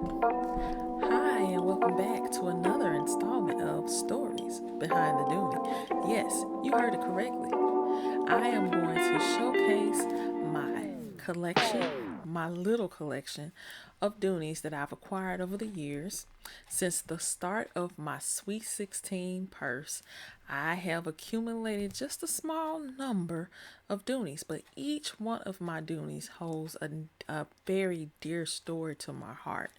Hi, and welcome back to another installment of Stories Behind the Dooney. Yes, you heard it correctly. I am going to showcase my my little collection of Doonies that I've acquired over the years. Since the start of my Sweet 16 purse, I have accumulated just a small number of Doonies, but each one of my Doonies holds a very dear story to my heart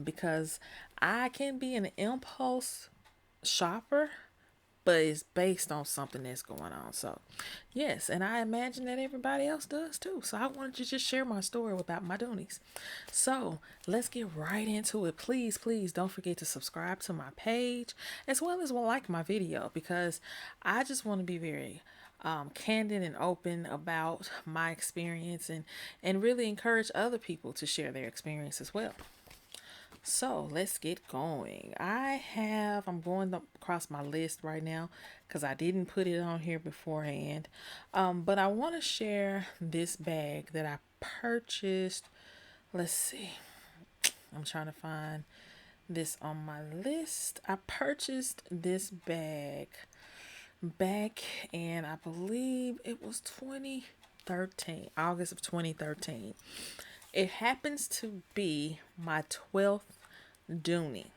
because I can be an impulse shopper, but it's based on something that's going on. So, yes, and I imagine that everybody else does too. So, I wanted to just share my story about my Doonies. So, let's get right into it. Please, please don't forget to subscribe to my page as well as like my video because I just want to be very candid and open about my experience and really encourage other people to share their experience as well. So let's get going. I'm going across my list right now because I didn't put it on here beforehand. But I want to share this bag that I purchased. Let's see. I'm trying to find this on my list. I purchased this bag back in, I believe it was 2013, August of 2013. It happens to be my 12th Dooney.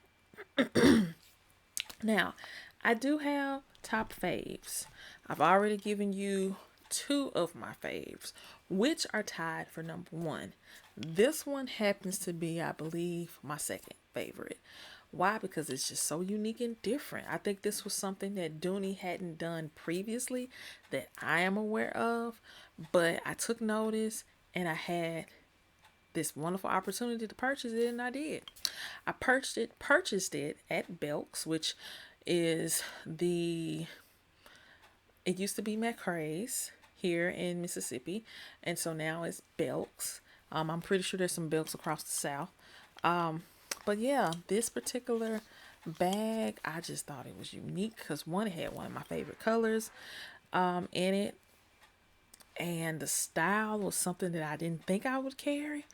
Now, I do have top faves. I've already given you two of my faves, which are tied for number one. This one happens to be, I believe, my second favorite. Why? Because it's just so unique and different. I think this was something that Dooney hadn't done previously that I am aware of, but I took notice and I had this wonderful opportunity to purchase it, and I did. I purchased it at Belk's, which is the it used to be McCrae's here in Mississippi, and so now it's Belk's. I'm pretty sure there's some Belk's across the South. But yeah, this particular bag, I just thought it was unique because one, it had one of my favorite colors in it, and the style was something that I didn't think I would carry.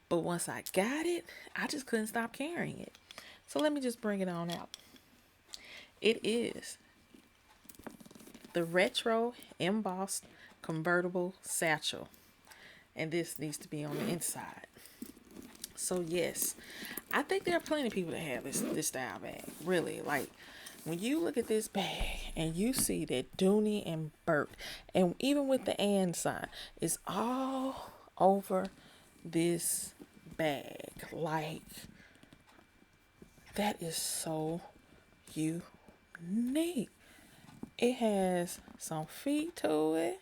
But once I got it, I just couldn't stop carrying it. So let me just bring it on out. It is the retro embossed convertible satchel. And this needs to be on the inside. So yes, I think there are plenty of people that have this style bag. Really, like when you look at this bag and you see that Dooney and Bourke, and even with the and sign, is all over this bag. Like that is so unique. It has some feet to it.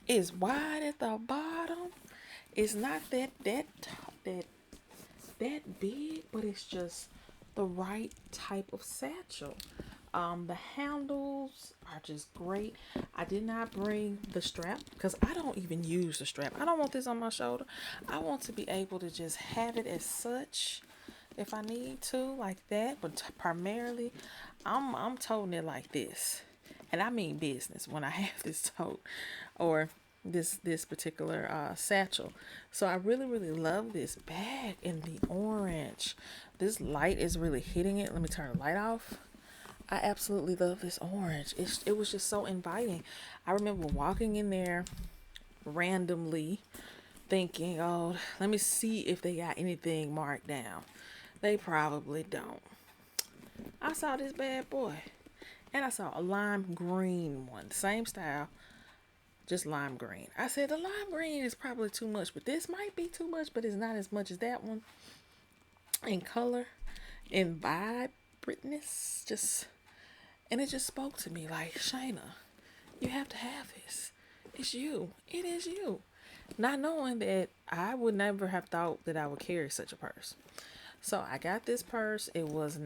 It's wide at the bottom. It's not that that big, but it's just the right type of satchel. The handles are just great. I did not bring the strap because I don't even use the strap. I don't want this on my shoulder. I want to be able to just have it as such if I need to, like that. But primarily, I'm toting it like this, and I mean business when I have this tote or this particular satchel. So I really love this bag in the orange. This light is really hitting it. Let me turn the light off. I absolutely love this orange. It was just so inviting. I remember walking in there randomly thinking, oh, let me see if they got anything marked down. They probably don't. I saw this bad boy. And I saw a lime green one. Same style, just lime green. I said the lime green is probably too much, but this might be too much, but it's not as much as that one. In color, in vibrantness, and it just spoke to me like, Shayna, you have to have this. It's you. It is you. Not knowing that I would never have thought that I would carry such a purse. So I got this purse. It was,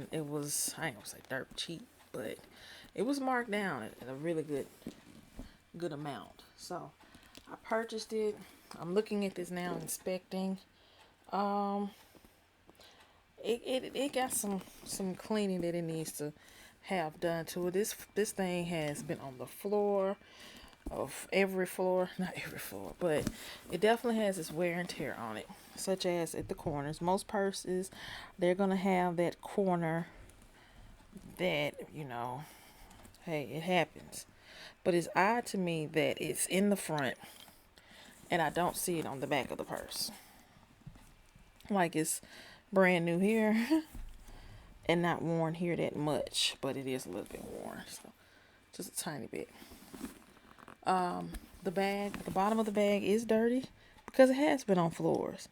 I ain't gonna say dirt cheap, but it was marked down at a really good amount. So I purchased it. I'm looking at this now, inspecting. Um, it got some cleaning that it needs to have done to it. This thing has been on the floor. of every floor, not every floor, but it definitely has its wear and tear on it, such as at the corners. Most purses, they're gonna have that corner that, hey, it happens. But it's odd to me that it's in the front and I don't see it on the back of the purse. Like it's brand new here and not worn here that much, but it is a little bit worn, so just a tiny bit. The bag, the bottom of the bag is dirty because it has been on floors.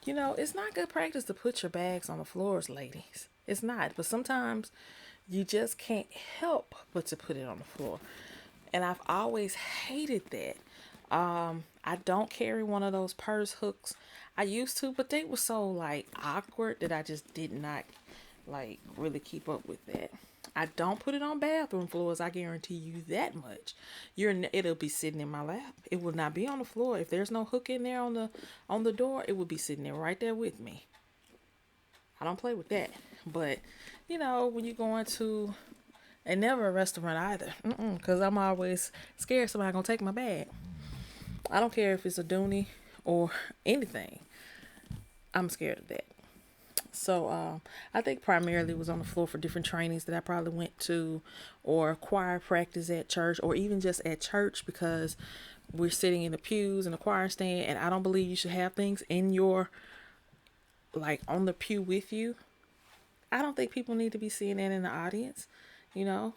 It's not good practice to put your bags on the floors, ladies. It's not, but sometimes you just can't help but to put it on the floor. And I've always hated that. I don't carry one of those purse hooks. I used to, but they were so like awkward that I just did not like really keep up with that. I don't put it on bathroom floors. I guarantee you that much. It'll be sitting in my lap. It will not be on the floor. If there's no hook in there on the door, it will be sitting there right there with me. I don't play with that. But when you're going to, and never a restaurant either, because I'm always scared somebody gonna take my bag. I don't care if it's a Dooney or anything. I'm scared of that. So I think primarily it was on the floor for different trainings that I probably went to, or choir practice at church, or even just at church because we're sitting in the pews in the choir stand, and I don't believe you should have things in your, like, on the pew with you. I don't think people need to be seeing that in the audience.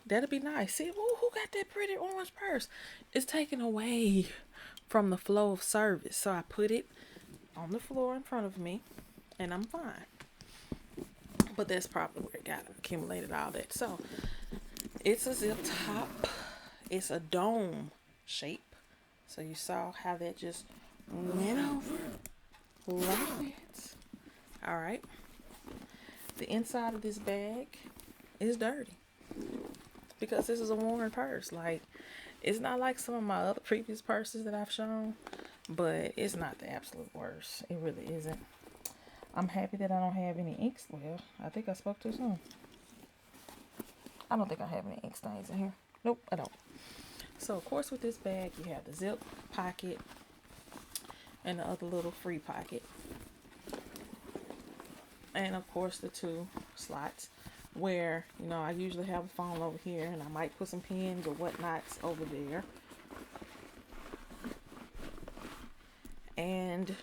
That'd be nice. See, who got that pretty orange purse? It's taken away from the flow of service. So I put it on the floor in front of me, and I'm fine. But that's probably where it got accumulated, all that. So it's a zip top. It's a dome shape. So you saw how that just went over like that. All right. The inside of this bag is dirty because this is a worn purse. Like, it's not like some of my other previous purses that I've shown, but it's not the absolute worst. It really isn't. I'm happy that I don't have any inks. Well, I think I spoke too soon. I don't think I have any ink stains in here. Nope, I don't. So, of course, with this bag, you have the zip pocket and the other little free pocket. And, of course, the two slots where, I usually have a phone over here and I might put some pens or whatnots over there. And,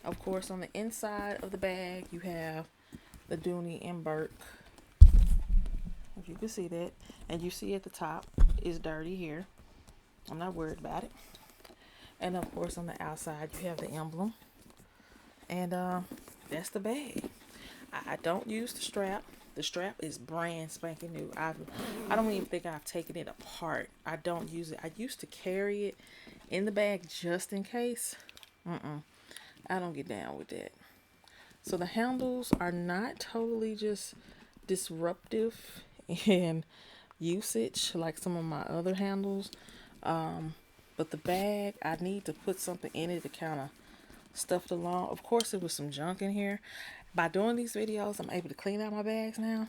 of course, on the inside of the bag, you have the Dooney and Bourke. If you can see that. And you see at the top, it's dirty here. I'm not worried about it. And, of course, on the outside, you have the emblem. And that's the bag. I don't use the strap. The strap is brand spanking new. I don't even think I've taken it apart. I don't use it. I used to carry it in the bag just in case. I don't get down with that. So the handles are not totally just disruptive in usage like some of my other handles. But the bag, I need to put something in it to kind of stuff it along. Of course, there was some junk in here. By doing these videos, I'm able to clean out my bags now.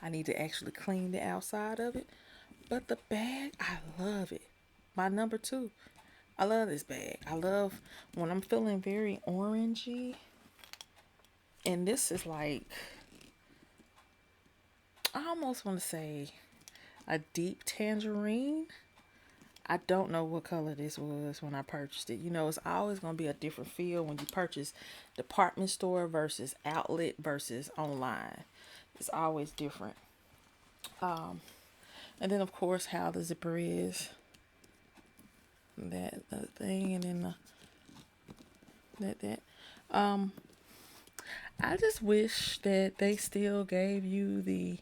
I need to actually clean the outside of it. But the bag, I love it. My number 2. I love this bag. I love when I'm feeling very orangey. And this is like, I almost want to say a deep tangerine. I don't know what color this was when I purchased it. It's always going to be a different feel when you purchase department store versus outlet versus online. It's always different. And then, of course, how the zipper is. That thing, and then that. I just wish that they still gave you the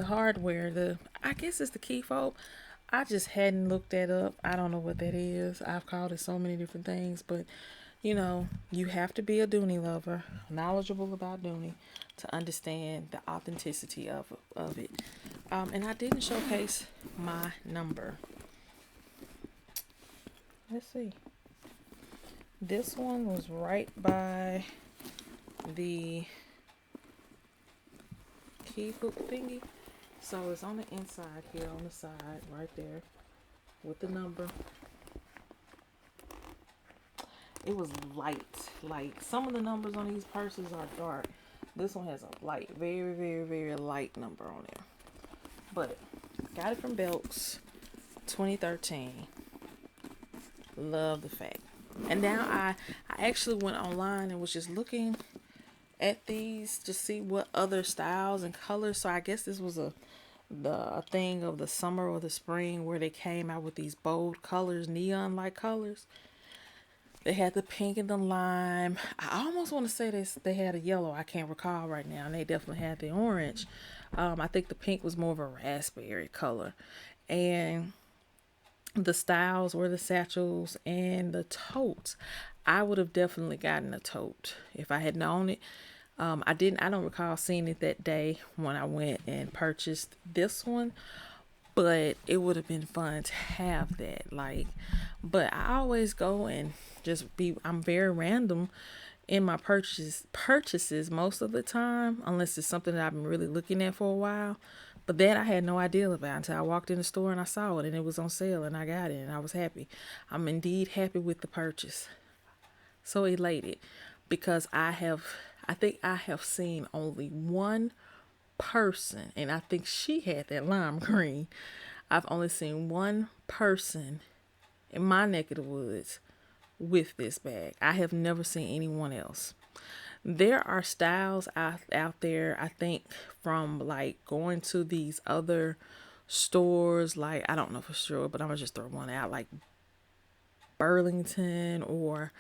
hardware. I guess it's the key fob. I just hadn't looked that up. I don't know what that is. I've called it so many different things, but you have to be a Dooney lover, knowledgeable about Dooney, to understand the authenticity of it. And I didn't showcase my number. Let's see. This one was right by the key hook thingy. So it's on the inside here, on the side, right there. with the number. It was light. Like some of the numbers on these purses are dark. This one has a light, very, very, very light number on there. But got it from Belk's, 2013. Love the fact. And now I actually went online and was just looking at these to see what other styles and colors. So I guess this was a thing of the summer or the spring where they came out with these bold colors, neon like colors. They had the pink and the lime. I almost want to say they had a yellow. I can't recall right now. And they definitely had the orange. I think the pink was more of a raspberry color. And the styles were the satchels and the totes. I would have definitely gotten a tote if I had known it. I don't recall seeing it that day when I went and purchased this one, but it would have been fun to have that. But I always go and I'm very random in my purchases most of the time, unless it's something that I've been really looking at for a while. But that I had no idea about until I walked in the store and I saw it and it was on sale and I got it and I was happy. I'm indeed happy with the purchase. So elated because I think I have seen only one person, and I think she had that lime green. I've only seen one person in my neck of the woods with this bag. I have never seen anyone else. There are styles out there, I think, from like going to these other stores, like, I don't know for sure, but I'm gonna just throw one out, like Burlington or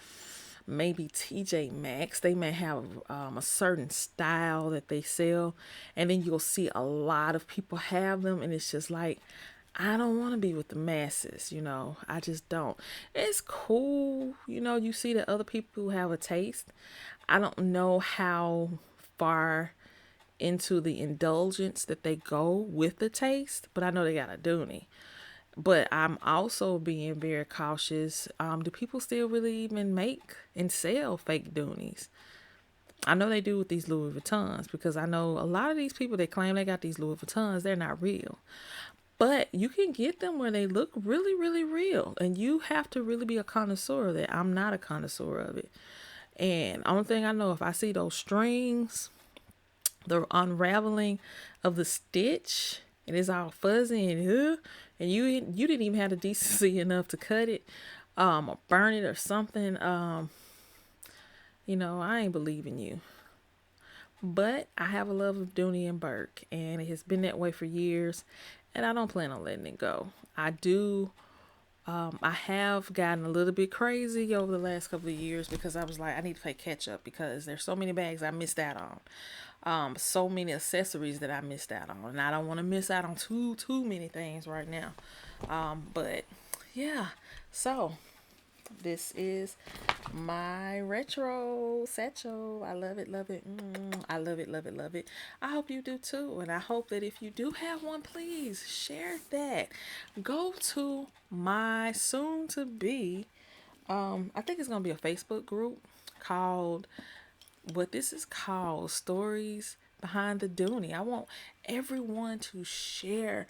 maybe TJ Maxx. They may have a certain style that they sell, and then you'll see a lot of people have them, and it's just like, I don't want to be with the masses, I just don't. It's cool, you see that other people who have a taste. I don't know how far into the indulgence that they go with the taste, but I know they got a Dooney. But I'm also being very cautious. Do people still really even make and sell fake Dooneys? I know they do with these Louis Vuittons, because I know a lot of these people that claim they got these Louis Vuittons, they're not real. But you can get them where they look really, really real. And you have to really be a connoisseur of that. I'm not a connoisseur of it. And only thing I know, if I see those strings, the unraveling of the stitch, and it's all fuzzy and you didn't even have the decency enough to cut it, or burn it or something, I ain't believing you. But I have a love of Dooney and Bourke, and it has been that way for years, and I don't plan on letting it go. I have gotten a little bit crazy over the last couple of years because I was like, I need to play catch up because there's so many bags I missed out on. So many accessories that I missed out on, and I don't want to miss out on too many things right now. But yeah, so this is my retro satchel. I love it, love it. I love it, love it, love it. I hope you do too. And I hope that if you do have one, please share that. Go to my soon to be, I think it's going to be a Facebook group called, what this is called, Stories Behind the Dooney. I want everyone to share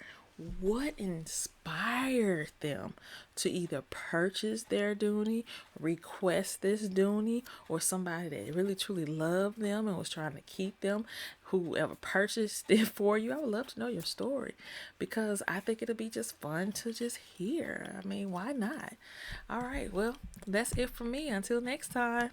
what inspired them to either purchase their Dooney, request this Dooney, or somebody that really truly loved them and was trying to keep them, whoever purchased it for you. I would love to know your story because I think it'll be just fun to just hear. I mean, why not? All right, well, that's it for me. Until next time.